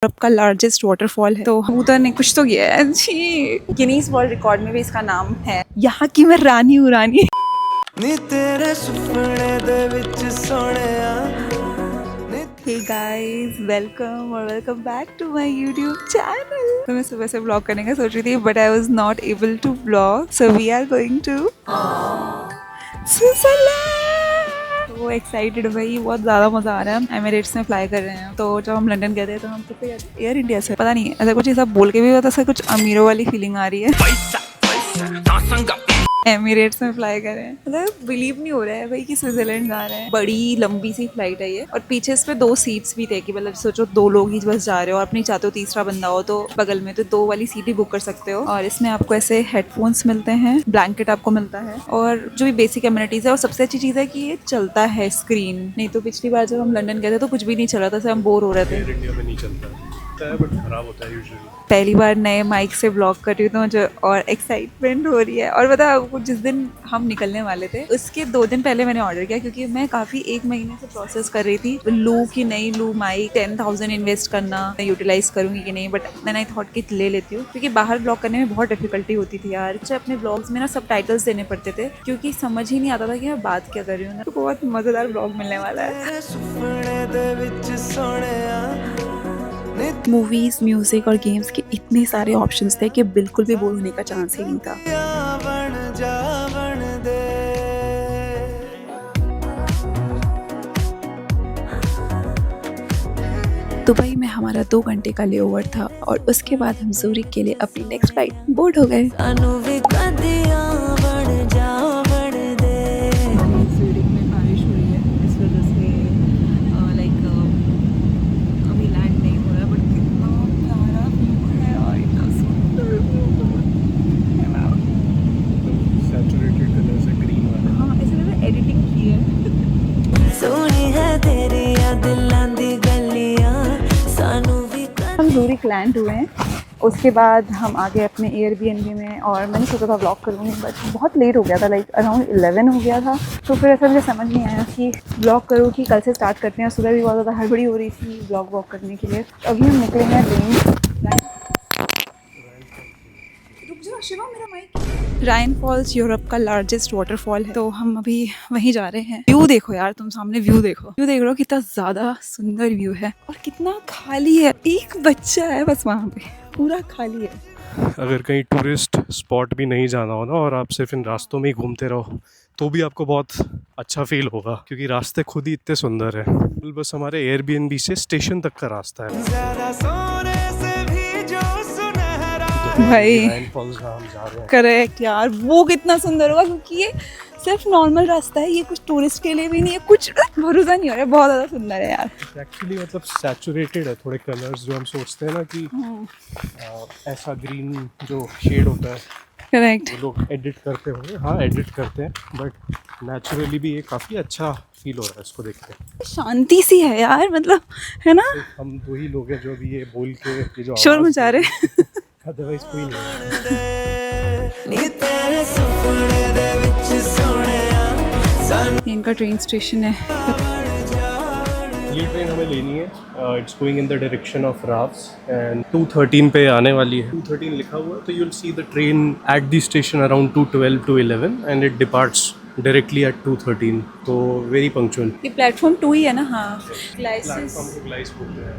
Europe का largest waterfall है। तो उधर ने कुछ तो किया है जी, गिनीज वर्ल्ड रिकॉर्ड में भी इसका नाम है। यहाँ की मैं रानी हूँ, रानी। Hey guys, welcome or welcome back to my YouTube channel. तो मैं सुबह से vlog करने का सोच रही थी, but I was not able to vlog. So we are going to Switzerland. वो एक्साइटेड भाई, बहुत ज़्यादा मज़ा आ रहा है। एमिरेट्स में फ्लाई कर रहे हैं। तो जब हम लंदन गए थे तो हम तो एयर इंडिया से, पता नहीं ऐसा कुछ, ऐसा बोल के भी पता, ऐसा कुछ अमीरों वाली फीलिंग आ रही है। एमिरेट्स में फ्लाई कर रहे हैं, मतलब बिलीव नहीं हो रहा है भाई कि स्विट्जरलैंड जा रहे हैं। बड़ी लंबी सी फ्लाइट है ये, और पीछे इस पे 2 सीट्स भी थे कि मतलब सोचो 2 लोग ही बस जा रहे हो और अपनी चाहते हो तीसरा बंदा हो तो बगल में, तो 2 वाली सीट ही बुक कर सकते हो। और इसमें आपको ऐसे हेडफोन्स मिलते हैं, ब्लैंकेट आपको मिलता है, और जो भी बेसिक एमिनिटीज है। और सबसे अच्छी चीज़ है कि ये चलता है स्क्रीन, नहीं तो पिछली बार जब हम लंदन गए थे तो कुछ भी नहीं चल रहा था, सब हम बोर हो रहे थे। इंडिया में नहीं चलता है, बट खराब होता है यूजुअली। पहली बार नए माइक से ब्लॉग कर रही हूँ तो मुझे और एक्साइटमेंट हो रही है। और पता, जिस दिन हम निकलने वाले थे उसके 2 दिन पहले मैंने ऑर्डर किया, क्योंकि मैं काफ़ी 1 महीने से प्रोसेस कर रही थी लू की नहीं लू माइक, 10,000 इन्वेस्ट करना, यूटिलाइज करूँगी कि नहीं। बट मैंने आई थॉट कि ले लेती हूँ, क्योंकि बाहर ब्लॉग करने में बहुत डिफिकल्टी होती थी यार। मुझे अपने ब्लॉग्स में ना सबटाइटल्स देने पड़ते थे, क्योंकि समझ ही नहीं आता था कि मैं बात क्या कर रही हूँ। तो बहुत मज़ेदार ब्लॉग मिलने वाला है। मूवीज, म्यूजिक और गेम्स के इतने सारे ऑप्शंस थे कि बिल्कुल भी बोर होने का चांस ही नहीं था। दुबई में हमारा 2 घंटे का लेओवर था, और उसके बाद हम ज़ूरिक के लिए अपनी नेक्स्ट फ्लाइट बोर्ड हो गए। ज़ूरिक में बारिश हुई है, इस वजह से लाइक अभी लैंड नहीं हो रहा, बट कितना प्यारा व्यू है और इतना सुंदर व्यू है ना। सैचुरेटेड कलर से ग्रीन वाला। हाँ, ऐसे लग रहा है एडिटिंग की है। सोनी है तेरी दिलां दी गलियां सानू भी। हम ज़ूरिक लैंड हुए हैं, उसके बाद हम आ गए अपने एयरबीएनबी में। और मैंने सोचा था व्लॉग करूँगी, बट बहुत लेट हो गया था, लाइक अराउंड 11 हो गया था। तो फिर ऐसा मुझे समझ नहीं आया कि व्लॉग करूँ कि कल से स्टार्ट करते हैं। सुबह भी बहुत ज़्यादा हड़बड़ी हो रही थी व्लॉग वॉक करने के लिए। अभी हम निकले हैं राइन फॉल्स यूरोप का लार्जेस्ट वाटरफॉल है, तो हम अभी वहीं जा रहे हैं। व्यू देखो यार, तुम सामने व्यू देखो, व्यू देख रहे हो कितना ज़्यादा सुंदर व्यू है, और कितना खाली है। एक बच्चा है बस वहाँ पे, पूरा खाली है। अगर कहीं टूरिस्ट स्पॉट भी नहीं जाना हो ना, और आप सिर्फ इन रास्तों में ही घूमते रहो, तो भी आपको बहुत अच्छा फील होगा, क्योंकि रास्ते खुद ही इतने सुंदर हैं। बस हमारे एयरबीएनबी से स्टेशन तक का रास्ता है। भाई राइन फॉल्स जहाँ हम जा रहे हैं। करेक्ट यार, वो कितना सुंदर होगा, क्योंकि ये सिर्फ नॉर्मल रास्ता है, ये कुछ टूरिस्ट के लिए भी नहीं है, कुछ भरोसा नहीं हो रहा है। बहुत ज़्यादा सुंदर है यार। एक्चुअली मतलब सैचुरेटेड है, थोड़े कलर्स जो हम सोचते हैं ना कि ऐसा ग्रीन जो शेड होता है, करेक्ट। वो लोग एडिट करते होंगे। हाँ, एडिट करते हैं, बट नेचुरली भी ये काफ़ी अच्छा फील हो रहा है इसको देख के। शांति सी है यार, मतलब है ना। हम 2 ही लोग हैं जो भी ये बोल के ये जो शोर मचा रहे हैं। अदरवाइज कोई नहीं। इनका ट्रेन स्टेशन है। ये ट्रेन हमें लेनी है, it's going in the direction of Raws, and 2:13 पे आने वाली है। 2:13 लिखा हुआ है, तो you will see the train at the station around 2:12 to 11 and it departs directly at 2:13, तो वेरी पंक्चुअल। ये प्लेटफॉर्म 2 ही है ना। हाँ, प्लेटफॉर्म को ग्लाइस बोलते हैं।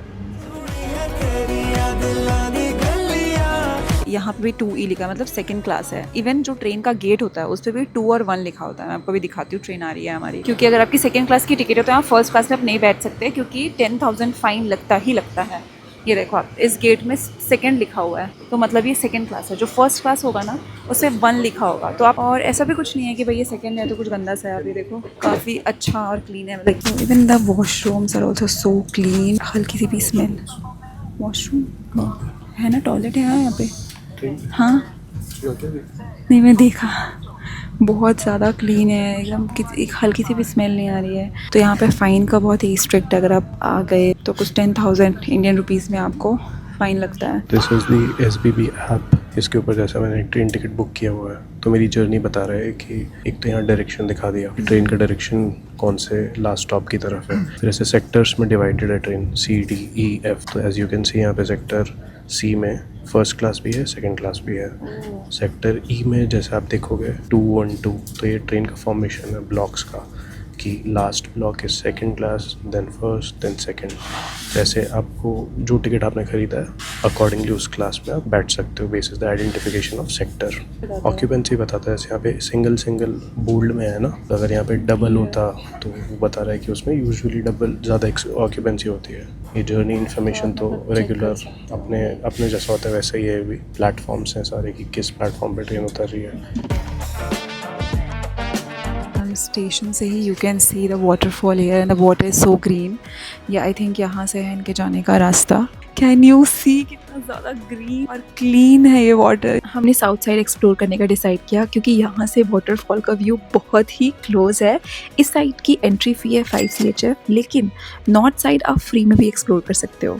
यहाँ पे भी 2E लिखा है, मतलब सेकंड क्लास है। इवन जो ट्रेन का गेट होता है उस पर भी 2 और 1 लिखा होता है। मैं आपको भी दिखाती हूँ, ट्रेन आ रही है हमारी। क्योंकि अगर आपकी सेकंड क्लास की टिकट है तो आप फर्स्ट क्लास में आप नहीं बैठ सकते, क्योंकि 10,000 फाइन लगता है। ये देखो आप, इस गेट में सेकंड लिखा हुआ है, तो मतलब ये सेकंड क्लास है। जो फर्स्ट क्लास होगा ना उस पर 1 लिखा होगा, तो आप। और ऐसा भी कुछ नहीं है कि भाई ये सेकंड है तो कुछ गंदा सा है। अभी देखो काफ़ी अच्छा और क्लीन है, मतलब even the washrooms are also so clean. हल्की सी भी स्मेल। वॉशरूम है ना, टॉयलेट है यहाँ पे। हाँ, नहीं मैं देखा, बहुत ज़्यादा क्लीन है एकदम, एक हल्की सी भी स्मेल नहीं आ रही है। तो यहाँ पे फ़ाइन का बहुत ही स्ट्रिक्ट, अगर आप आ गए तो कुछ 10,000 इंडियन रुपीज़ में आपको फ़ाइन लगता है। This is the SBB app. इसके ऊपर जैसा मैंने ट्रेन टिकट बुक किया हुआ है तो मेरी जर्नी बता रहा है कि एक तो यहाँ डायरेक्शन दिखा दिया, ट्रेन का डायरेक्शन कौन से लास्ट स्टॉप की तरफ है। फिर ऐसे सेक्टर्स में डिवाइडेड है train, C, D, E, F। तो एज यू कैन सी यहाँ पे सेक्टर C में फर्स्ट क्लास भी है, सेकंड क्लास भी है। सेक्टर E में जैसे आप देखोगे 212, तो ये ट्रेन का फॉर्मेशन है ब्लॉक्स का कि last block is second class, then first, then second. जैसे आपको जो टिकट आपने खरीदा है अकॉर्डिंगली उस क्लास में आप बैठ सकते हो basis the identification of sector. Occupancy बताता है, जैसे यहाँ पे सिंगल बोल्ड में है ना, तो अगर यहाँ पे डबल होता तो वो बता रहा है कि उसमें यूजुअली डबल ज़्यादा ऑक्यूपेंसी होती है। ये जर्नी इन्फॉर्मेशन तो रेगुलर अपने जैसा होता है वैसे ही है भी। प्लेटफॉर्म्स हैं सारे कि किस प्लेटफॉर्म पे ट्रेन उतर रही है। स्टेशन से ही you can see the waterfall here and the water is so green. Yeah I think यहाँ से है इनके जाने का रास्ता। कैन यू सी कितना ज़्यादा ग्रीन और क्लीन है ये वाटर। हमने साउथ साइड एक्सप्लोर करने का डिसाइड किया क्योंकि यहाँ से वाटरफॉल का व्यू बहुत ही क्लोज है। इस साइड की एंट्री फी है 5 CHF, लेकिन नॉर्थ साइड आप फ्री में भी एक्सप्लोर कर सकते हो।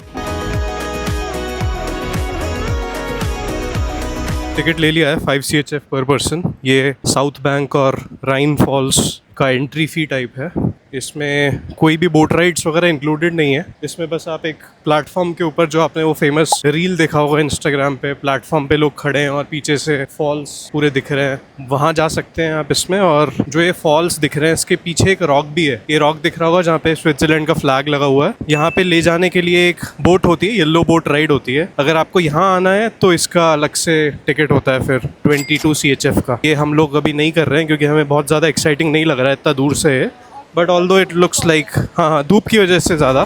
टिकट ले लिया है 5 CHF पर पर्सन। ये साउथ बैंक और राइन फॉल्स का एंट्री फी टाइप है। इसमें कोई भी बोट राइड्स वगैरह इंक्लूडेड नहीं है। इसमें बस आप एक प्लेटफॉर्म के ऊपर, जो आपने वो फेमस रील देखा होगा इंस्टाग्राम पे, प्लेटफॉर्म पे लोग खड़े हैं और पीछे से फॉल्स पूरे दिख रहे हैं, वहाँ जा सकते हैं आप इसमें। और जो ये फॉल्स दिख रहे हैं इसके पीछे एक रॉक भी है। ये रॉक दिख रहा होगा जहाँ पे स्विट्जरलैंड का फ्लैग लगा हुआ है। यहाँ पे ले जाने के लिए एक बोट होती है, येलो बोट राइड होती है। अगर आपको यहाँ आना है तो इसका अलग से टिकट होता है फिर 22 CHF का। ये हम लोग अभी नहीं कर रहे हैं क्योंकि हमें बहुत ज़्यादा एक्साइटिंग नहीं लग रहा है, इतना दूर से है। But although it looks like, हाँ, धूप की वजह से ज़्यादा।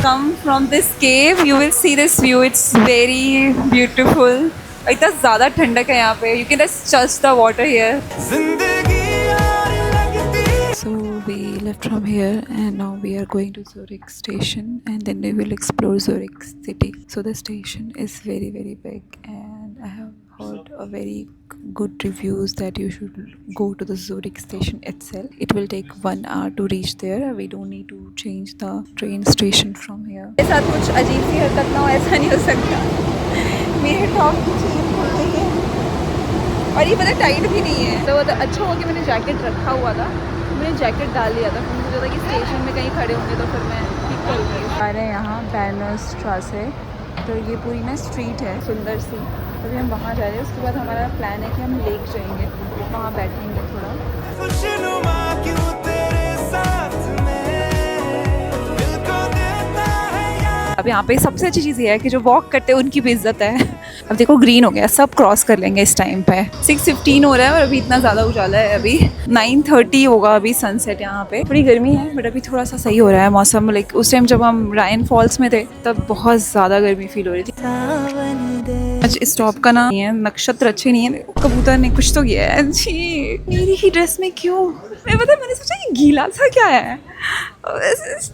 Come from this cave, you will see this view. It's very beautiful. इतना ज़्यादा ठंडक है यहाँ पे. You can just touch the water here. So we left from here and now we are going to Zurich station and then we will explore Zurich city. So the station is very big and I have heard a very good reviews that you should go to the Zurich station itself. It will take 1 hour to reach there. We don't need to change the train station from here. मेरे साथ कुछ अजीब सी हरकत ना हो, ऐसा नहीं हो सकता. मेरे टॉप की चेन खुल गई है और ये पता टाइट भी नहीं है. तो अच्छा हुआ कि मैंने जैकेट रखा हुआ था. मैंने जैकेट डाल लिया था, फिर मुझे लगा कि स्टेशन में कहीं खड़े होंगे तो फिर मैं ठीक करूँगी. आ रहे हैं यहाँ बैनर्सट्रासे, तो ये पूरी ना स्ट्रीट है सुंदर सी. तो अभी हम वहाँ जा रहे हैं. उसके बाद हमारा प्लान है कि हम लेक जाएंगे, वहाँ बैठेंगे थोड़ा. अब यहाँ पे सबसे अच्छी चीज़ ये है कि जो वॉक करते हैं उनकी भी इज्जत है. अब देखो ग्रीन हो गया, सब क्रॉस कर लेंगे इस टाइम पे. 6:15 हो रहा है और अभी इतना ज़्यादा उजाला है. अभी 9:30 होगा अभी सनसेट. यहाँ पे थोड़ी गर्मी है बट अभी थोड़ा सा सही हो रहा है मौसम. लाइक उस टाइम जब हम राइन फॉल्स में थे तब बहुत ज़्यादा गर्मी फील हो रही थी. आज स्टॉप का नाम है, नक्षत्र अच्छे नहीं है, कबूतर ने कुछ तो किया है. जी मेरी ही ड्रेस में क्यों, मैं पता, मैंने सोचा ये गीला सा क्या है.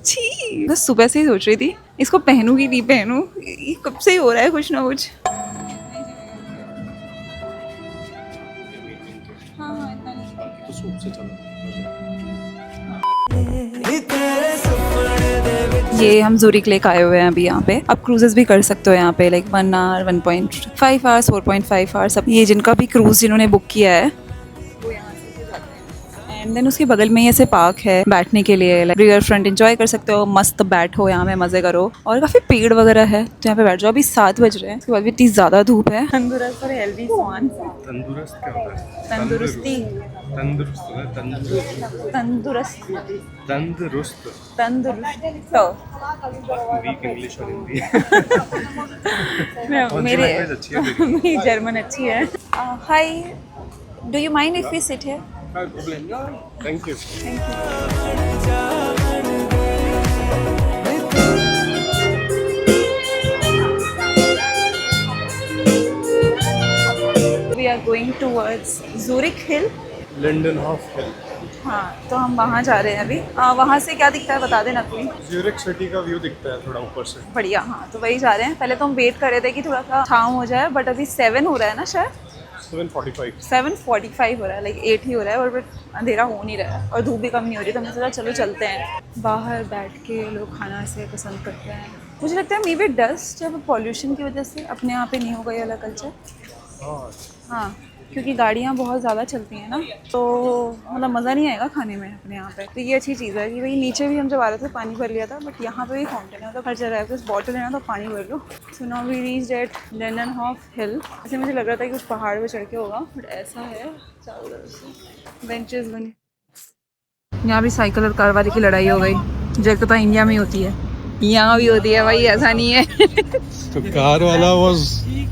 छी, बस सुबह से ही सोच रही थी इसको पहनूं कि नहीं पहनूं. ये कब से ही हो रहा है कुछ ना कुछ. ये हम ज़ूरिक लेक आए हुए हैं अभी यहाँ पे. आप क्रूजेस भी कर सकते हो यहाँ पे, लाइक 1 hour, 1.5 hours, 4.5 hours. अब ये जिनका भी क्रूज जिन्होंने बुक किया है वो यहाँ से जाते हैं. एंड देन उसके बगल में ऐसे पार्क है बैठने के लिए, लाइक रिवर फ्रंट एंजॉय कर सकते हो. मस्त बैठो यहाँ पे, मज़े करो. और काफ़ी पेड़ वगैरह है तो यहाँ पे बैठ जाओ. अभी 7 बज रहे हैं, उसके बाद भी इतनी ज़्यादा धूप है. तंदुरुस्त और हेल्दी स्वान. तंदुरुस्त क्या होता है? तंदुरुस्ती. तंदुरुस्त ना, तंदुरुस्त. तंदुरुस्त. तंदुरुस्त. वीक इंग्लिश और हिंदी. मेरे लैंग्वेज अच्छी है. मेरी जर्मन अच्छी है. Hi, do you mind if we sit here? Thank you. We are going towards Zurich Hill. Lindenhof hill. हाँ, तो हम वहाँ जा रहे हैं अभी. वहाँ से क्या दिखता है बता देना कोई. ज़्यूरिख सिटी का व्यू दिखता है थोड़ा ऊपर से. बढ़िया. हाँ, तो वही जा रहे हैं. पहले तो हम वेट कर रहे थे कि थोड़ा सा छाँव हो जाए, बट अभी 7 हो रहा है ना शायद. 7:45. 7:45 हो रहा है, लाइक 8 ही हो रहा है, और फिर अंधेरा हो नहीं रहा है और धूप भी कम नहीं हो रही, तो हमने सोचा चलो चलते हैं। बाहर बैठ के लोग खाना ऐसे पसंद करते हैं। मुझे लगता है मे बी डस्ट या पॉल्यूशन की वजह से अपने यहाँ पे नहीं होगा ये वाला कल्चर। हाँ, क्योंकि गाड़ियाँ बहुत ज़्यादा चलती हैं ना, तो मतलब मज़ा नहीं आएगा खाने में अपने यहाँ पे। तो ये अच्छी चीज़ है कि भाई नीचे भी हम जब आ रहे थे पानी भर लिया था, बट यहाँ पे भी फाउंटेन है, मतलब हर जगह है, बस बॉटल है ना तो पानी भर लो। So now we reached at Lindenhof hill. ऐसे मुझे लग रहा था कि कुछ पहाड़ पे चढ़ के होगा, बट ऐसा है चारों तरफ से बेंचेस बने। यहाँ भी साइकिल और कार वाले की लड़ाई हो गई, मुझे पता इंडिया में होती है, यहाँ भी होती है भाई, ऐसा नहीं है। तो कार वाला वाज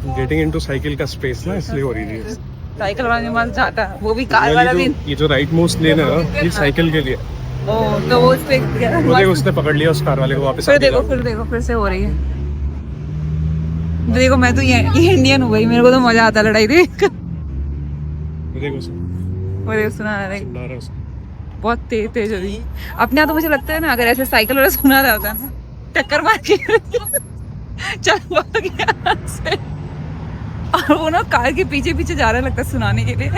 गेटिंग इनटू साइकिल का स्पेस ना, इसलिए हो रही थी। साइकिल वाला के पास जाता है, वो भी कार वाला भी। ये जो राइट मोस्ट लेन है ना, ये साइकिल के लिए। ओह, तो वो उस पे उसने पकड़ लिया उस कार वाले को वापस। फिर देखो फिर से हो रही है। देखो मैं तो ये इंडियन हूँ भाई, मेरे को तो मजा आता है लड़ाई देख। वो सुना रहे बहुत तेज हो रही है अपने यहाँ। तो मुझे लगता है ना, अगर ऐसे साइकिल वाला सुना रहा होता ना, टक्कर मार के चल भाग यहाँ से। और वो ना कार के पीछे पीछे जा रहा है, लगता है सुनाने के लिए।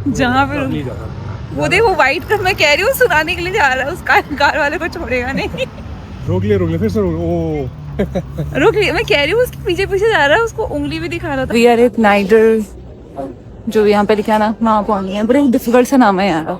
जहाँ पे वो देखो वाइट कर, मैं कह रही हूँ सुनाने के लिए जा रहा है, उस कार वाले को छोड़ेगा नहीं। रोक लिया फिर से रुक लिया, मैं कह रही हूँ उसके पीछे पीछे जा रहा है, उसको उंगली भी दिखा रहा था। वी आर एट नाइडर, जो यहाँ पे लिखा ना वहाँ पहुँच गए। बड़े डिफिकल्ट सा नाम है यार।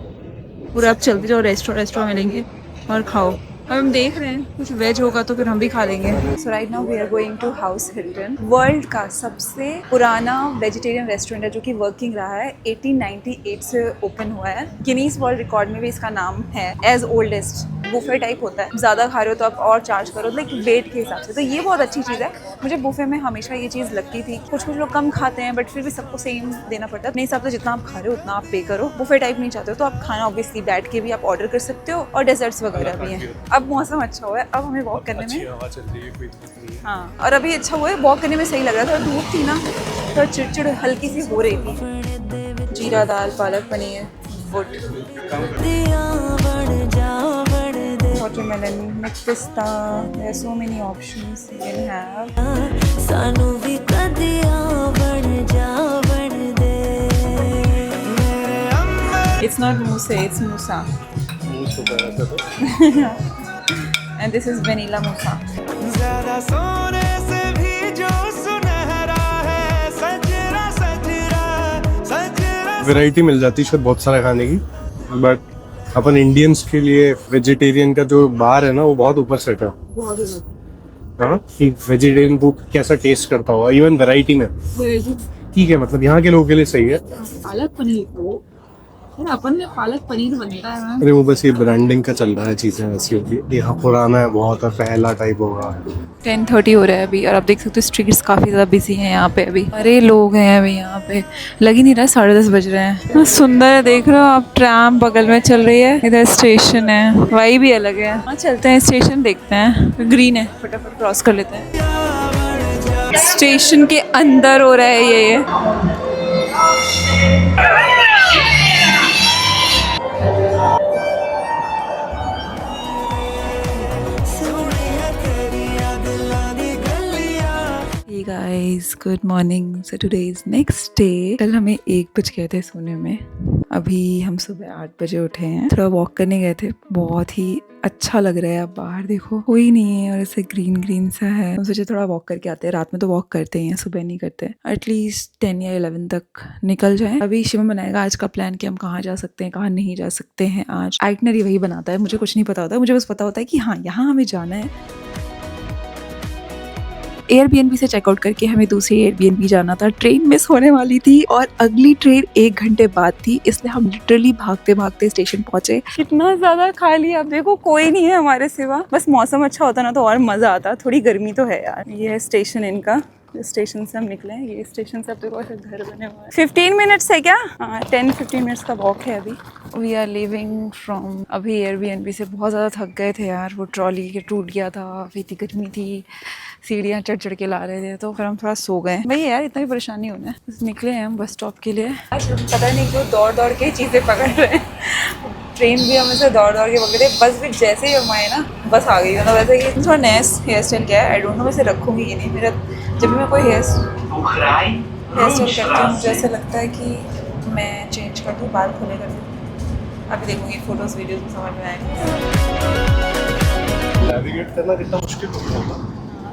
पूरा आप चलते जाओ, रेस्टोरेंट मिलेंगे और खाओ। अब हम देख रहे हैं कुछ वेज होगा तो फिर हम भी खा लेंगे। So right now we are going to house Hilton, world का सबसे पुराना वेजिटेरियन रेस्टोरेंट है, जो कि वर्किंग रहा है। 1898 से ओपन हुआ है। गिनीज वर्ल्ड रिकॉर्ड में भी इसका नाम है एज ओल्डेस्ट। बुफे टाइप होता है, ज़्यादा खा रहे हो तो आप और चार्ज करो, लाइक वेट के हिसाब से। तो ये बहुत अच्छी चीज़ है। मुझे बुफे में हमेशा ये चीज़ लगती थी, कुछ लोग कम खाते हैं बट फिर भी सबको सेम देना पड़ता है। अपने हिसाब से जितना आप खा रहे हो उतना आप पे करो। बुफे टाइप नहीं चाहते हो तो आप खाना ऑब्वियसली बैठ के भी आप ऑर्डर कर सकते हो, और डेजर्ट्स वगैरह भी हैं। अब मौसम अच्छा हुआ है, अब हमें वॉक करने में हवा चल रही है, कोई दिक्कत नहीं है। हाँ, और अभी अच्छा हुआ है, वॉक करने में सही लग रहा था। धूप थी ना, थोड़ा चिड़चिड़ हल्की सी हो रही थी। जीरा दाल, palak paneer, watermelon, mixed pista. There are so many options you can have. सानू भी कदिया बन जा बन दे। It's not mousse, it's moussa. And this is vanilla moussa. ज़्यादा सोने से भी जो सुनहरा है, सजरा सजरा सजरा। वैरायटी मिल जाती है शायद बहुत सारा खाने की, बट अपन इंडियंस के लिए वेजिटेरियन का जो बार है ना, वो बहुत ऊपर सेट है। हाँ, कि वेजिटेरियन फूड कैसा टेस्ट करता होगा, इवन वैरायटी में। ठीक है, मतलब यहाँ के लोगों के लिए सही है। पालक पनीर को अपन में पालक पनीर बनता है ना। अरे वो बस ये ब्रांडिंग का चल रहा है, चीजें ऐसी होगी। यहाँ पुराना है बहुत, पहला टाइप होगा। 10:30 हो रहा है अभी, और आप देख सकते हो स्ट्रीट्स काफ़ी ज़्यादा बिजी हैं यहाँ पे अभी। अरे लोग हैं अभी यहाँ पे, लग ही नहीं रहा 10:30 बज रहे हैं। सुंदर है, देख रहे हो आप, ट्राम बगल में चल रही है, इधर स्टेशन है, वाई भी अलग है। हाँ चलते हैं स्टेशन, देखते हैं। ग्रीन है, फटाफट क्रॉस कर लेते हैं। स्टेशन के अंदर हो रहा है ये। Hey guys, good morning. So today is next day. कल हमें 1 बज गए थे सोने में, अभी हम सुबह 8 बजे उठे हैं। थोड़ा वॉक करने गए थे, बहुत ही अच्छा लग रहा है। आप बाहर देखो, कोई नहीं है और ऐसे ग्रीन ग्रीन सा है। हम सोचे थोड़ा वॉक करके आते हैं, रात में तो वॉक करते हैं, सुबह नहीं करते। एटलीस्ट 10 या 11 तक निकल जाए। अभी शिवम बनाएगा आज का प्लान कि हम कहाँ जा सकते हैं, कहाँ नहीं जा सकते हैं आज। आइटनरी वही बनाता है, मुझे कुछ नहीं पता होता, मुझे बस पता होता है कि हाँ यहाँ हमें जाना है। एयरबीएनबी से चेकआउट करके हमें दूसरी एयरबीएनबी जाना था। ट्रेन मिस होने वाली थी और अगली ट्रेन 1 घंटे बाद थी, इसलिए हम लिटरली भागते भागते स्टेशन पहुंचे। कितना ज्यादा खाली, आप देखो कोई नहीं है हमारे सिवा। बस मौसम अच्छा होता ना तो और मजा आता। थोड़ी गर्मी तो है यार। ये है स्टेशन इनका, स्टेशन से हम निकले हैं। ये स्टेशन से अब देखो ऐसे घर बने हुए हैं। 15 मिनट्स है क्या? हाँ, 10-15 मिनट्स का वॉक है अभी। वी आर लिविंग फ्रॉम, अभी एयरबीएनबी से बहुत ज़्यादा थक गए थे यार। वो ट्रॉली के टूट गया था, अभी इतनी गर्मी थी, सीढ़ियाँ चढ़ के ला रहे थे, तो फिर हम थोड़ा सो गए। भाई यार इतना भी परेशानी होना है। बस निकले हैं हम बस स्टॉप के लिए। पता नहीं क्यों दौड़ के चीज़ें पकड़ रहे हैं। ट्रेन भी हम ऐसे दौड़ के पकड़े, बस भी जैसे ही हम आए ना बस आ गई। मतलब वैसे कि थोड़ा नया हेयर स्टाइल क्या है, आई डोंट नो, वैसे रखूँगी कि नहीं। मेरा जब भी मैं कोई हेयर हेयर स्टाइल करती हूँ, मुझे ऐसा लगता है कि मैं चेंज कर दूँ, बाल खुले कर दूँ। अभी देखूँगी फोटोज़ वीडियोज़ में समझ में आएगा। नेविगेट करना कितना मुश्किल होगा,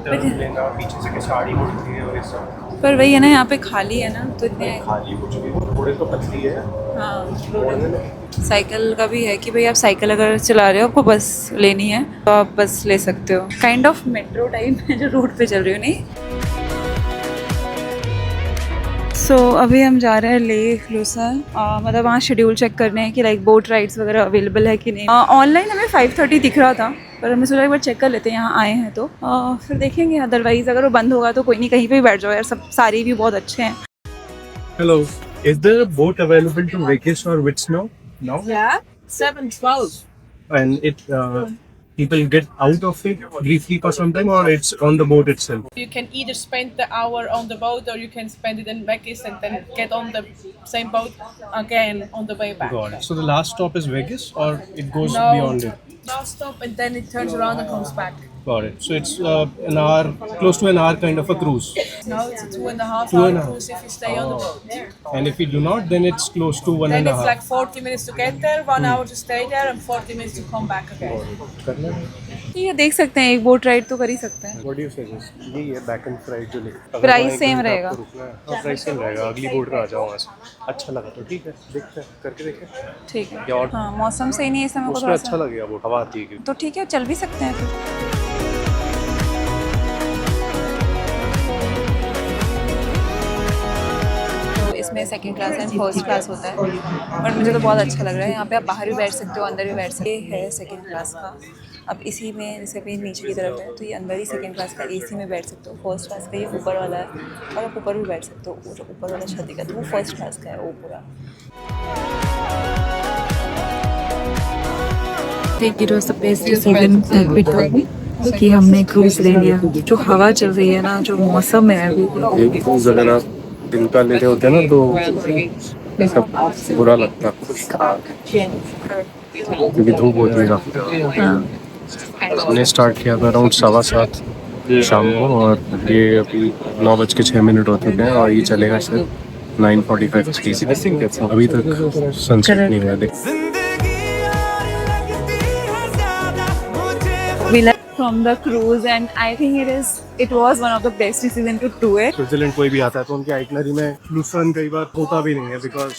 टर्न लेना, पीछे से कैसे साड़ी उड़ती है और ये सब। पर वही है ना, यहाँ पे खाली है ना, तो इतने खाली कुछ भी, थोड़े तो पतली है। हाँ, साइकिल का भी है कि भाई आप साइकिल अगर चला रहे हो, आपको बस लेनी है तो आप बस ले सकते हो। काइंड ऑफ मेट्रो टाइप है जो रोड पे चल रही हो, नहीं। सो अभी हम जा रहे हैं लेक लूसन, मतलब वहाँ शेड्यूल चेक करने हैं कि लाइक बोट राइड्स वगैरह अवेलेबल है कि नहीं। ऑनलाइन हमें 5:30 दिख रहा था, पर हमने सोचा एक बार चेक कर लेते हैं, यहाँ आए हैं तो फिर देखेंगे। अदरवाइज अगर वो बंद होगा तो कोई नहीं, कहीं पे भी बैठ जाओ यार, सब सारे भी बहुत अच्छे हैं। Hello, is there a boat available to Vegas or Whitsnow? No? Yeah, 7:12. And people get out of it briefly for some time, or it's on the boat itself? You can either spend the hour on the boat or you can spend it in Vegas and then get on the same boat again on the way back. Got it. So the last stop is Vegas, or it goes No, beyond it? last stop and then it turns around and comes back. Got it. So it's an hour, close to an hour kind of a cruise. No, it's a 2.5 2.5 hour cruise if you stay on the boat. And if you do not, then it's close to one Then and a it's half. like 40 minutes to get there, 1 hour to stay there and 40 minutes to come back again. करना है? ये देख सकते हैं, एक boat ride तो कर ही सकते हैं। What do you suggest? यही है बैक एंड फ्राइड जो लिखा। Price same रहेगा। हाँ, प्राइस सेम रहेगा। अगली बोट पे आ जाओ वहाँ से। अच्छा लगा तो ठीक है, देखते हैं, करके देखें। ठीक है। या और हाँ, मौसम सही नहीं है इस समय को उसमें थोड़ा अच्छा सा, लगेगा, बोट हवा आती है। तो ठीक है, चल भी सकते हैं फिर। इसमें second class and first class होता है, बट मुझे तो बहुत अच्छा लग रहा है। यहाँ पे आप बाहर भी बैठ सकते हो, अंदर भी बैठ सकते हो। ये है सेकंड क्लास का। अब इसी में जैसे अभी नीचे की तरफ है, तो ये अंदर ही सेकंड क्लास का एसी में बैठ सकते हो। फर्स्ट क्लास का ये ऊपर वाला है, और आप ऊपर भी बैठ सकते हो। जो ऊपर वाला छत का, तो वो फर्स्ट क्लास का है वो पूरा। think it was the best decision that we took कि हमने क्रूज ले लिया। जो हवा चल रही है ना, जो मौसम है अभी, एक क्रूज अगर आप दिन का ले रहे होते हैं ना तो सब बुरा लगता है, क्योंकि धूप होती है काफी। हमने स्टार्ट किया था अराउंड 7:15 शाम को, और ये अभी 9:06 हो चुके हैं, और ये चलेगा शायद 9:45। अभी तक सनसेट नहीं हुआ। जिंदगी और लगती है ज्यादा मुझे। We left from the cruise and I think it was one of the best decision to do it. Switzerland कोई भी आता है तो उनके आइटनरी में लूसर्न कई बार होता भी नहीं है, because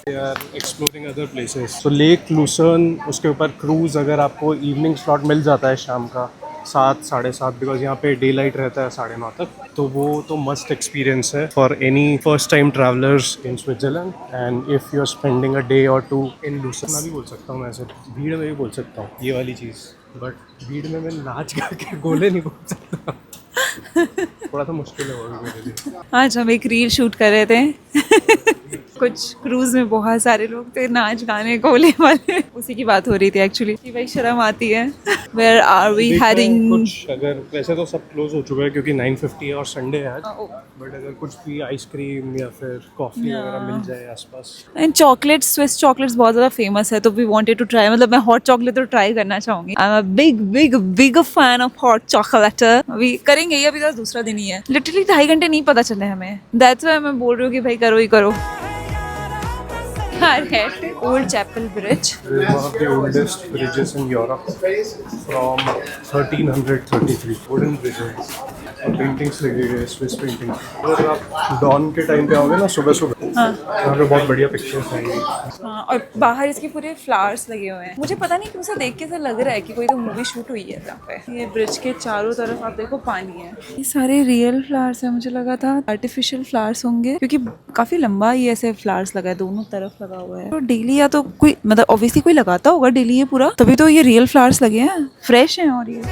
they are exploring other places. तो लेक लूसर्न, उसके ऊपर क्रूज अगर आपको इवनिंग स्लॉट मिल जाता है शाम का 7 साढ़े 7, बिकॉज यहाँ पे डे लाइट रहता है 9:30 तक, तो वो तो मस्ट एक्सपीरियंस है for any first time travellers in Switzerland. And if you are spending a day और 2 इन लूसर्न, मैं भी बोल सकता हूँ, मैं ऐसे भीड़ में भी बोल सकता हूँ ये वाली चीज़, बट भीड़ में मैं नाच करके गोले नहीं बोल सकता। थोड़ा सा मुश्किल है वो भी मेरे लिए। आज हम एक रील शूट कर रहे थे कुछ क्रूज में बहुत सारे लोग थे, नाच गाने गोले वाले, उसी की बात हो रही थी एक्चुअली कि भाई शर्म आती है। Where are we heading? कुछ अगर वैसे तो सब क्लोज हो चुका है क्योंकि 9:50 है और संडे है आज, बट अगर कुछ भी आइसक्रीम या फिर कॉफी वगैरह मिल जाए आसपास। एंड चॉकलेट्स, स्विस चॉकलेट्स बहुत ज़्यादा फेमस है, तो वी वांटेड टू ट्राई। मतलब मैं हॉट चॉकलेट तो ट्राई करना चाहूँगी। I am a big big big fan of hot chocolate. अभी करेंगे ये, अभी तो दूसरा दिन ही है। लिटरली 2.5 घंटे नहीं पता चले हमें। दैट्स व्हाई मैं बोल रही हूँ कि भाई करो ही करो। Old chapel bridge, one of the oldest bridges in Europe from 1333 wooden bridges, और पेंटिंग्स लगी हुई है, स्विस पेंटिंग। अगर आप डॉन के टाइम पे आओगे ना सुबह सुबह, यहाँ पे बहुत बढ़िया पिक्चर्स आएंगी। हाँ, और बाहर इसके पूरे फ्लावर्स लगे हुए हैं। मुझे पता नहीं क्यों से देख के ऐसा लग रहा है कि कोई तो मूवी शूट हुई है यहाँ पे। ये ब्रिज के चारों तरफ आप देखो पानी है। ये सारे रियल फ्लावर्स हैं, मुझे लगा था आर्टिफिशियल फ्लावर्स होंगे, क्योंकि काफी लंबा ये ऐसे फ्लावर्स लगा है, दोनों तरफ लगा हुआ है। तो डेली या तो कोई, मतलब ऑब्वियसली कोई लगाता होगा डेली ये पूरा, तभी तो ये रियल फ्लावर्स लगे हैं, फ्रेश हैं। और ये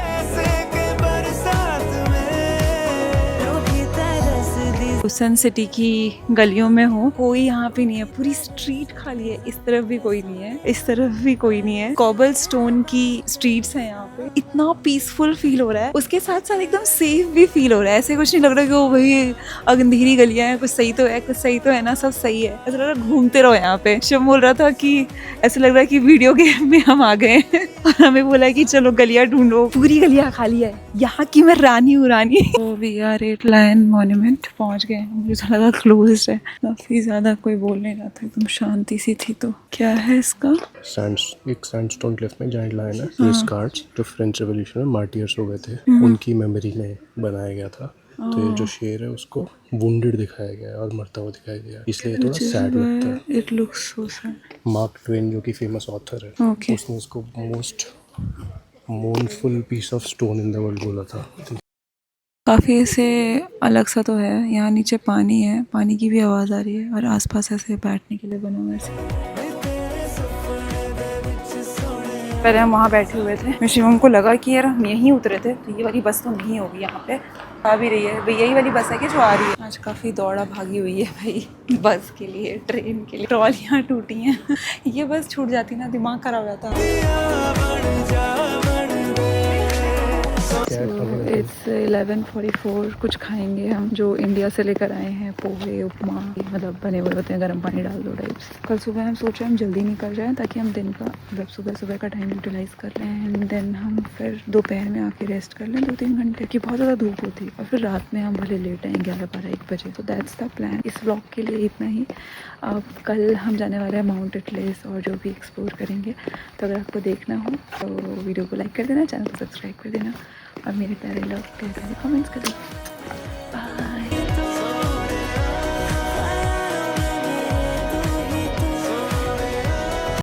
लूसन सिटी की गलियों में हो, कोई यहाँ पे नहीं है, पूरी स्ट्रीट खाली है। इस तरफ भी कोई नहीं है, इस तरफ भी कोई नहीं है। कॉबल स्टोन की स्ट्रीट्स हैं यहाँ पे। इतना पीसफुल फील हो रहा है, उसके साथ साथ एकदम सेफ भी फील हो रहा है। ऐसे कुछ नहीं लग रहा कि वो भाई अंधेरी गलियां हैं, कुछ सही तो है, कुछ सही तो है ना, सब सही है। ऐसा लग रहा है घूमते रहो यहाँ पे। शिव बोल रहा था कि ऐसा लग रहा है कि वीडियो गेम में हम आ गए और हमें बोला कि चलो गलियां ढूंढो, पूरी गलियां खाली है, यहाँ की मैं रानी हूँ रानी। तो we are at lion monument पहुँच गए है, मुझे तो लगा क्लोज है, काफ़ी ज़्यादा कोई बोल नहीं रहा था, एकदम शांति सी थी। तो क्या है इसका? एक सैंडस्टोन क्लिफ में जाइंट लायन है। ये स्कार्स जो फ्रेंच रेवोल्यूशन में मार्टियर्स हो गए थे उनकी मेमोरी में बनाया गया था। तो ये जो शेर है उसको वुंडेड दिखाया गया है और मरता हुआ दिखाया गया है, इसलिए ये थोड़ा सैड लगता है। It looks so sad. Mark Twain जो कि फेमस ऑथर है, Okay. उसने इसको most mournful piece of stone in the world बोला था। काफ़ी ऐसे अलग सा तो है। यहाँ नीचे पानी है, पानी की भी आवाज़ आ रही है और आसपास ऐसे बैठने के लिए बना हुआ है। पहले हम वहाँ बैठे हुए थे, मैं शिवम को लगा कि यार हम यहीं उतरे थे, तो ये वाली बस तो नहीं होगी यहाँ पे। आ भी रही है भाई, यही वाली बस है कि जो आ रही है। आज काफ़ी दौड़ा भागी हुई है भाई, बस के लिए, ट्रेन के लिए। ट्रॉलियाँ टूटी हैं ये बस छूट जाती ना, दिमाग खराब हो जाता। इट्स 11:44। कुछ खाएंगे हम, जो इंडिया से लेकर आए हैं, पोहे उपमा, मतलब बने हुए होते हैं, गर्म पानी डाल दो टाइप्स। कल सुबह हम सोच रहे हैं हम जल्दी निकल जाएं ताकि हम दिन का, मतलब सुबह का टाइम यूटिलाइज कर लें, एंड देन हम फिर दोपहर में आके रेस्ट कर लें 2-3 घंटे, कि बहुत ज़्यादा धूप होती है, और फिर रात में हम भले लेट आएँ 11-12-1 बजे। तो दैट्स द प्लान। इस व्लॉग के लिए इतना ही। अब कल हम जाने वाले हैं माउंट एटलस और जो भी एक्सप्लोर करेंगे। तो अगर आपको देखना हो तो वीडियो को लाइक कर देना, चैनल को सब्सक्राइब कर देना और मेरे प्यारे लोग कैसे कमेंट्स कर देना।